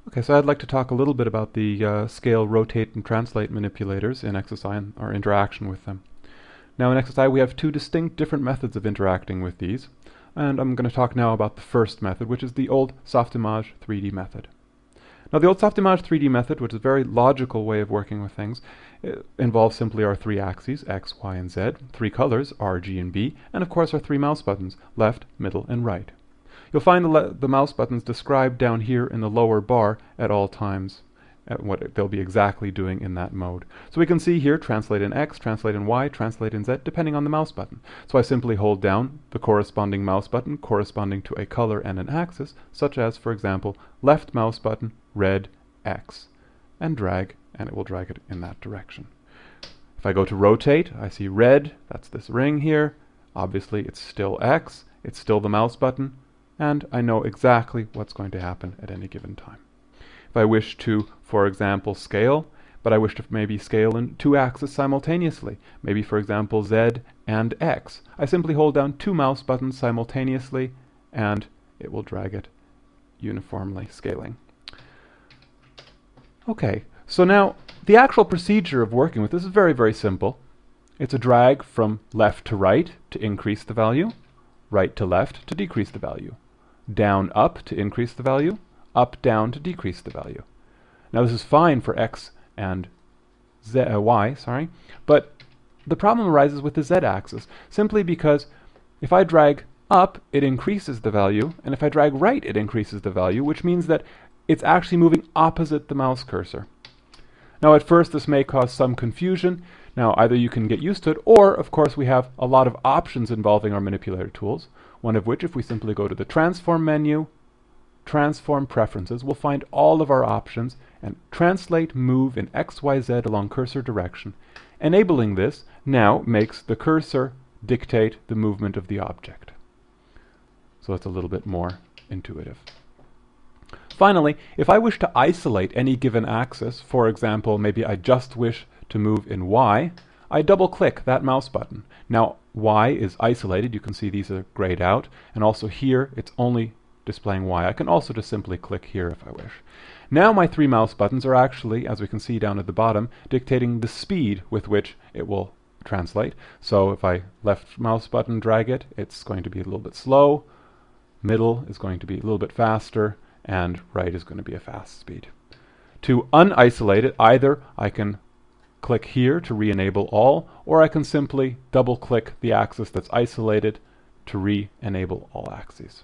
Okay, so I'd like to talk a little bit about the scale, rotate, and translate manipulators in XSI and our interaction with them. Now in XSI we have two distinct different methods of interacting with these, and I'm going to talk now about the first method, which is the old Softimage 3D method. Now the old Softimage 3D method, which is a very logical way of working with things, involves simply our three axes, X, Y, and Z, three colors, R, G, and B, and of course our three mouse buttons, left, middle, and right. You'll find the mouse buttons described down here in the lower bar at all times, at what they'll be exactly doing in that mode. So we can see here translate in X, translate in Y, translate in Z, depending on the mouse button. So I simply hold down the corresponding mouse button corresponding to a color and an axis, such as, for example, left mouse button, red, X, and drag, and it will drag it in that direction. If I go to rotate, I see red, that's this ring here. Obviously it's still X, it's still the mouse button, and I know exactly what's going to happen at any given time. If I wish to, for example, scale, but I wish to maybe scale in two axes simultaneously, maybe for example Z and X, I simply hold down two mouse buttons simultaneously and it will drag it uniformly scaling. Okay, so now the actual procedure of working with this is very, very simple. It's a drag from left to right to increase the value, right to left to decrease the value, down up to increase the value, up down to decrease the value. Now this is fine for X and Y, but the problem arises with the Z axis, simply because if I drag up, it increases the value, and if I drag right, it increases the value, which means that it's actually moving opposite the mouse cursor. Now at first this may cause some confusion. Now either you can get used to it, or of course we have a lot of options involving our manipulator tools, one of which, if we simply go to the transform menu, transform preferences, we'll find all of our options and translate move in XYZ along cursor direction. Enabling this now makes the cursor dictate the movement of the object. So it's a little bit more intuitive. Finally, if I wish to isolate any given axis, for example, maybe I just wish to move in Y, I double-click that mouse button. Now Y is isolated, you can see these are grayed out, and also here it's only displaying Y. I can also just simply click here if I wish. Now my three mouse buttons are actually, as we can see down at the bottom, dictating the speed with which it will translate. So if I left mouse button drag it, it's going to be a little bit slow, middle is going to be a little bit faster, and right is going to be a fast speed. To unisolate it, either I can click here to re-enable all, or I can simply double-click the axis that's isolated to re-enable all axes.